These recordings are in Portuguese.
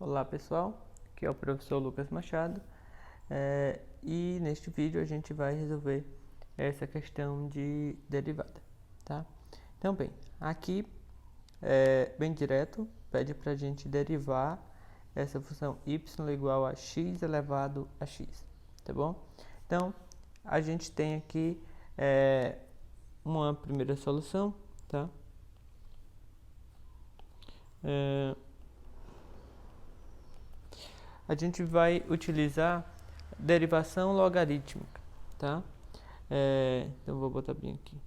Olá pessoal, aqui é o professor Lucas Machado e neste vídeo a gente vai resolver essa questão de derivada, tá? Então bem, aqui é bem direto, pede para a gente derivar essa função y igual a x elevado a x, tá bom? Então a gente tem aqui uma primeira solução, tá? A gente vai utilizar derivação logarítmica, tá? Então vou botar bem aqui.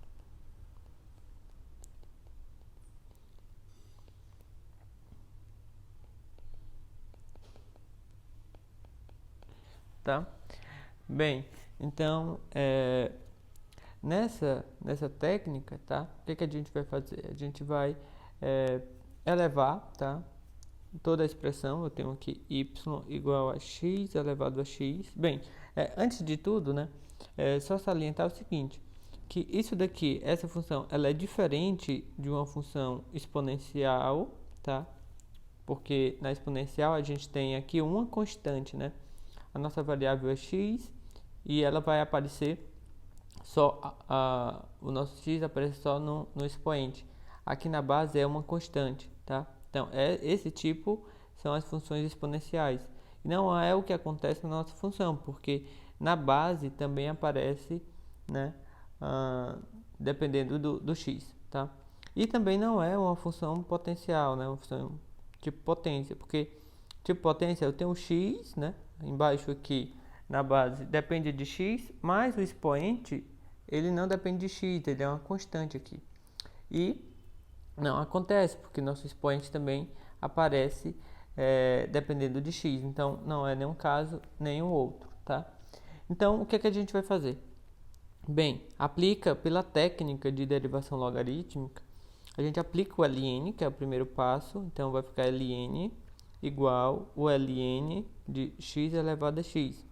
Tá? Bem, então nessa técnica, tá? O que a gente vai fazer? A gente vai elevar, tá? Toda a expressão, eu tenho aqui y igual a x elevado a x. Bem, antes de tudo, né, só salientar o seguinte, que isso daqui, essa função, ela é diferente de uma função exponencial, tá? Porque na exponencial a gente tem aqui uma constante, né? A nossa variável é x e ela vai aparecer só, o nosso x aparece só no expoente. Aqui na base é uma constante, tá? Então, esse tipo são as funções exponenciais. E não é o que acontece na nossa função, porque na base também aparece, né, dependendo do x, tá? E também não é uma função potencial, né, uma função tipo potência, porque tipo potência eu tenho x, né, embaixo aqui na base depende de x, mas o expoente ele não depende de x, ele é uma constante aqui. E não acontece, porque nosso expoente também aparece dependendo de x. Então, não é nenhum caso, nenhum outro, tá? Então, o que a gente vai fazer? Bem, aplica pela técnica de derivação logarítmica, a gente aplica o ln, que é o primeiro passo. Então, vai ficar ln igual o ln de x elevado a x.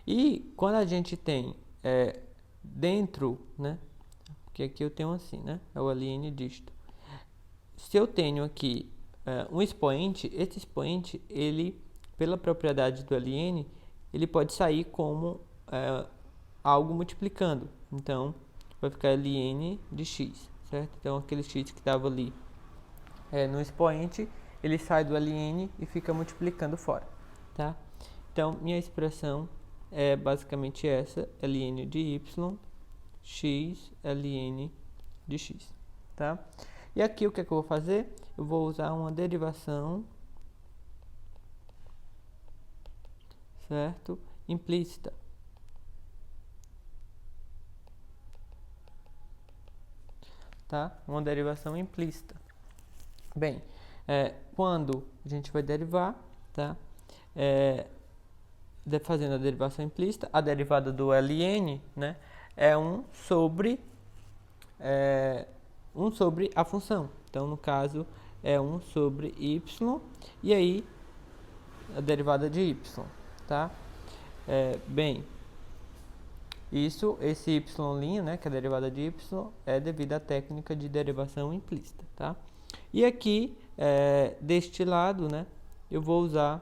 E quando a gente tem dentro, né? Porque aqui eu tenho assim, né? É o ln disto. Se eu tenho aqui um expoente, esse expoente, ele, pela propriedade do ln, ele pode sair como algo multiplicando. Então, vai ficar ln de x, certo? Então, aquele x que estava ali no expoente, ele sai do ln e fica multiplicando fora, tá? Então, minha expressão é basicamente essa, ln de y, x, ln de x, tá? E aqui o que eu vou fazer? Eu vou usar uma derivação, certo? Implícita. Tá? Uma derivação implícita. Bem, quando a gente vai derivar, tá? Fazendo a derivação implícita, a derivada do ln, né, é 1 sobre a função. Então, no caso, é 1 sobre y, e aí a derivada de y, tá? Bem, esse y', né, que é a derivada de y, é devido à técnica de derivação implícita, tá? E aqui, deste lado, né, eu vou usar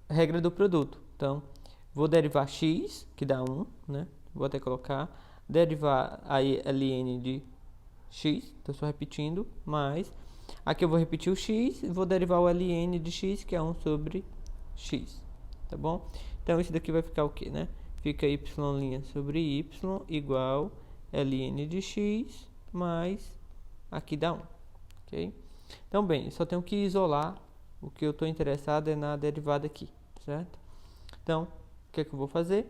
regra do produto. Então, vou derivar x, que dá 1, né? Vou até colocar, derivar aí ln de x, estou só repetindo, mais, aqui eu vou repetir o x e vou derivar o ln de x, que é 1 sobre x, tá bom? Então, isso daqui vai ficar o que, né? Fica y' sobre y igual ln de x mais, aqui dá 1, ok? Então, bem, eu só tenho que isolar, o que eu estou interessado é na derivada aqui, certo? Então, o que é que eu vou fazer?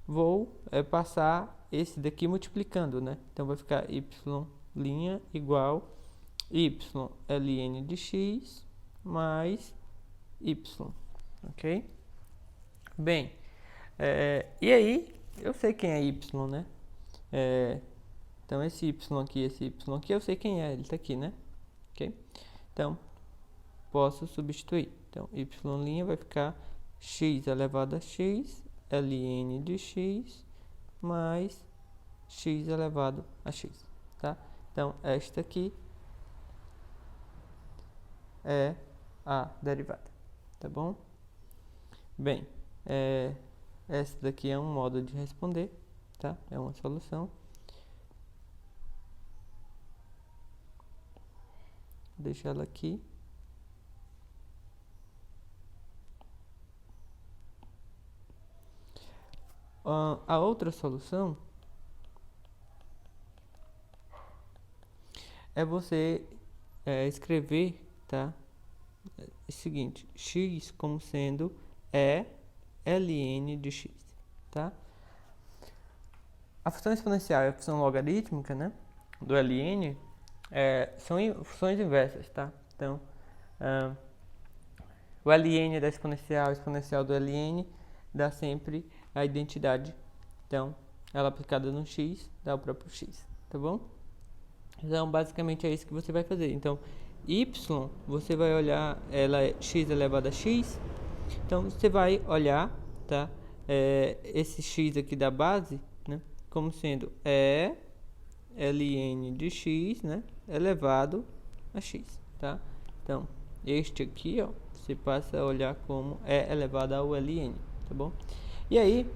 Vou passar esse daqui multiplicando, né? Então, vai ficar y' igual y ln de x mais y, ok? Bem, e aí, eu sei quem é y, né? Então, esse y aqui, eu sei quem é, ele está aqui, né? Ok? Então, posso substituir. Então, y' vai ficar x elevado a x, ln de x, mais x elevado a x, tá? Então, esta aqui é a derivada, tá bom? Bem, essa daqui é um modo de responder, tá? É uma solução. Deixa ela aqui. A outra solução é você escrever, tá? O seguinte, x como sendo ln de x, tá? A função exponencial e a função logarítmica, né, do ln são funções inversas, tá? Então, o ln da exponencial, o exponencial do ln dá sempre a identidade. Então, ela aplicada no x dá o próprio x, tá bom? Então, basicamente é isso que você vai fazer. Então, y, você vai olhar, ela é x elevado a x. Então, você vai olhar, tá? Esse x aqui da base, né? Como sendo ln de x, né? Elevado a x, tá? Então, este aqui, ó, você passa a olhar como elevado ao ln, tá bom? E aí,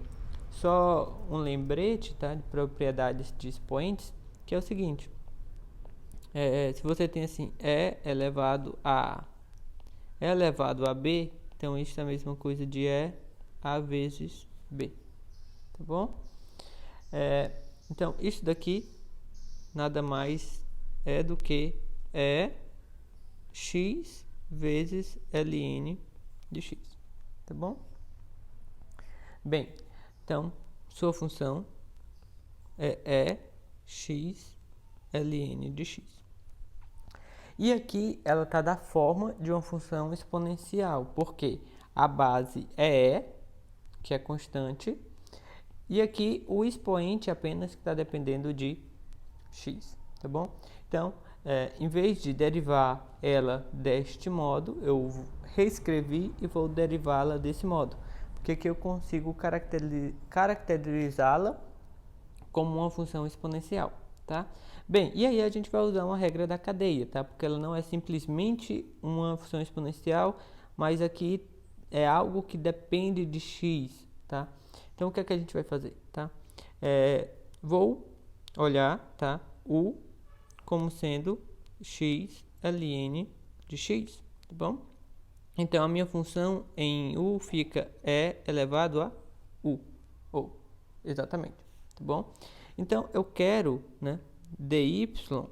só um lembrete, tá? De propriedades de expoentes, que é o seguinte. Se você tem assim, elevado a b, então isso é a mesma coisa de a vezes b, tá bom? Então, isso daqui nada mais é do que x vezes ln de x, tá bom? Bem, então, sua função é x ln de x. E aqui ela está da forma de uma função exponencial, porque a base é E, que é constante, e aqui o expoente apenas que está dependendo de x, tá bom? Então, em vez de derivar ela deste modo, eu reescrevi e vou derivá-la desse modo, porque aqui eu consigo caracterizá-la como uma função exponencial, tá? Bem, e aí a gente vai usar uma regra da cadeia, tá? Porque ela não é simplesmente uma função exponencial, mas aqui é algo que depende de x, tá? Então, o que é que a gente vai fazer, tá? Vou olhar, tá? U como sendo x ln de x, tá bom? Então, a minha função em u fica elevado a u, ou, exatamente, tá bom? Então, eu quero, né, dy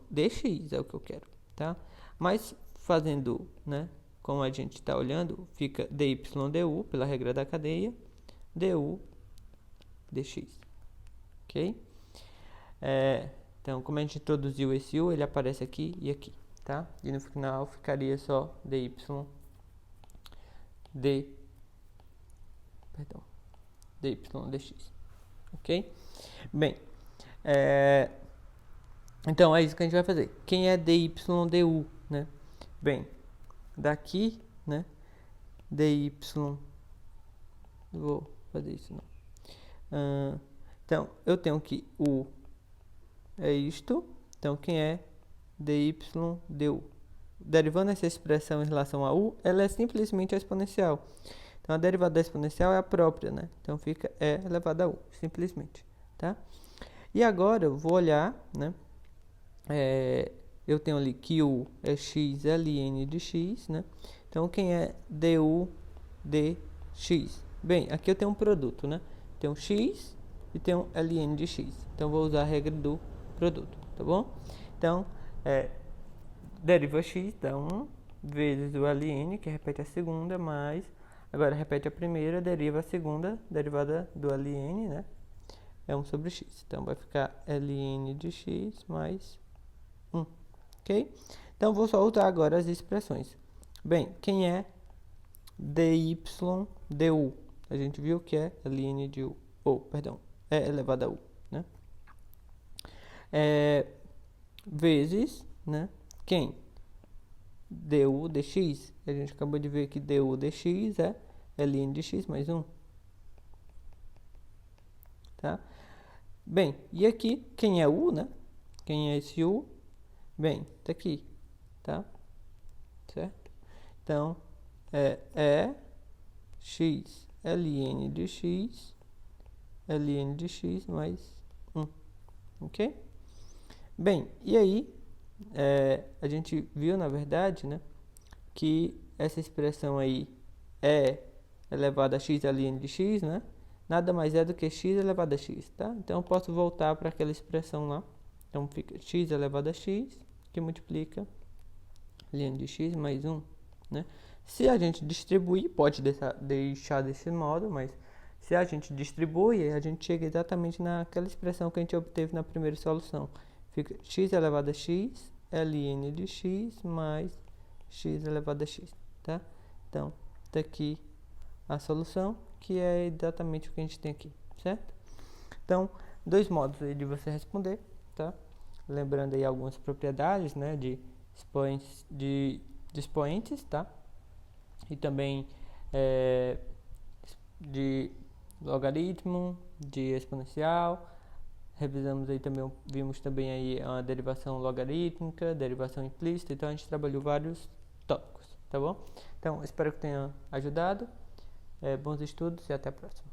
dx é o que eu quero, tá? Mas fazendo, né, como a gente está olhando, fica dy du pela regra da cadeia, du dx, ok? Então, como a gente introduziu esse u, ele aparece aqui e aqui, tá? E no final ficaria só dy dx, ok? Bem, então é isso que a gente vai fazer. Quem é dy du, né? Bem, daqui, né? dy, vou fazer isso não. Então, eu tenho que u é isto. Então, quem é dy du? Derivando essa expressão em relação a u, ela é simplesmente a exponencial. Então, a derivada da exponencial é a própria, né? Então, fica e elevado a u, simplesmente, tá? E agora, eu vou olhar, né? Eu tenho ali que u é x ln de x, né? Então, quem é du dx? Bem, aqui eu tenho um produto, né? Tenho x e tenho ln de x. Então, vou usar a regra do produto, tá bom? Então, deriva x dá 1 vezes o ln, que repete a segunda, mais... Agora, repete a primeira, deriva a segunda, derivada do ln, né? É 1 sobre x. Então, vai ficar ln de x mais 1, ok? Então, vou só usar agora as expressões. Bem, quem é dy du? A gente viu que é ln de u, é elevado a u, né? Vezes, né? Quem? Du dx. A gente acabou de ver que du dx é ln de x mais 1. Tá? Bem, e aqui, quem é u, né? Quem é esse u? Bem, tá aqui, tá? Certo? Então, é x ln de x mais 1, ok? Bem, e aí, a gente viu, na verdade, né, que essa expressão aí é elevado a x ln de x, né? Nada mais é do que x elevado a x, tá? Então, eu posso voltar para aquela expressão lá. Então, fica x elevado a x, que multiplica ln de x mais 1, né? Se a gente distribuir, pode deixar desse modo, mas se a gente distribui, a gente chega exatamente naquela expressão que a gente obteve na primeira solução. Fica x elevado a x, ln de x mais x elevado a x, tá? Então, tá aqui a solução, que é exatamente o que a gente tem aqui, certo? Então, dois modos aí de você responder, tá? Lembrando aí algumas propriedades, né, de expoentes, tá? E também de logaritmo, de exponencial. Revisamos aí também, vimos também aí a derivação logarítmica, derivação implícita. Então a gente trabalhou vários tópicos, tá bom? Então espero que tenha ajudado. Bons estudos e até a próxima.